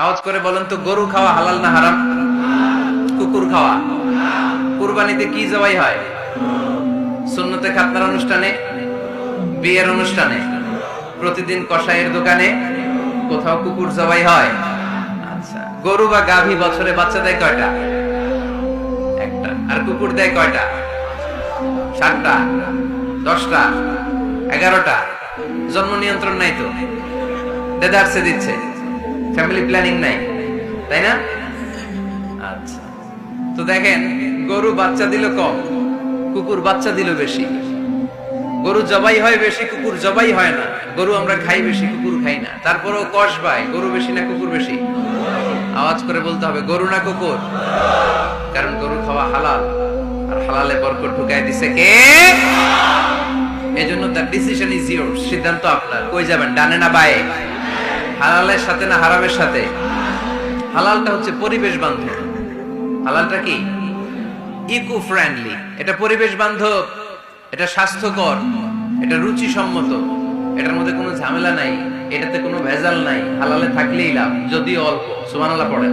আওয়াজ করে বলেন তো, গরু খাওয়া হালাল না হারাম? কুকুর খাওয়া? কুরবানিতে কি জবাই হয়? সুন্নতে খাতনার অনুষ্ঠানে, বিয়ের অনুষ্ঠানে, প্রতিদিন কসাইয়ের দোকানে, কোথাও কুকুর জবাই হয়? আচ্ছা, গরু বা গাভী বছরে বাচ্চা দেয় কয়টা? একটা। আর কুকুর দেয় কয়টা? 7টা, 10টা, 11টা। জন্ম নিয়ন্ত্রণ নাই তো, দেদারসে দিচ্ছে, ফ্যামিলি প্ল্যানিং নাই, তাই না? আচ্ছা, তো দেখেন, গরু বাচ্চা দিল কম, কুকুর বাচ্চা দিল বেশি। গরু জবাই হয় বেশি, কুকুর জবাই হয় না। গরু আমরা খাই বেশি, কুকুর খাই না। তারপরেও কষ ভাই, গরু বেশি না কুকুর বেশি? আওয়াজ করে বলতে হবে, গরু না কুকুর? কারণ গরু খাওয়া হালাল, আর হালালে বরকত ঢুকাই দিছে কে? এজন্য দ্য ডিসিশন ইজ ইয়োরস, সিদ্ধান্ত আপনার। কই যাবেন, ডানে না বায়ে? হালালের সাথে না হারামের সাথে? হালালটা হচ্ছে পরিবেশ বান্ধব। হালালটা কি? Eco friendly. এটা পরিবেশ বান্ধব, এটা স্বাস্থ্যকর, এটা রুচিসম্মত, এটার মধ্যে কোনো ঝামেলা নাই, এটাতে কোনো ভেজাল নাই। হালালে থাকলেই লাভ, যদিও অল্প। সুবহানাল্লাহ পড়েন।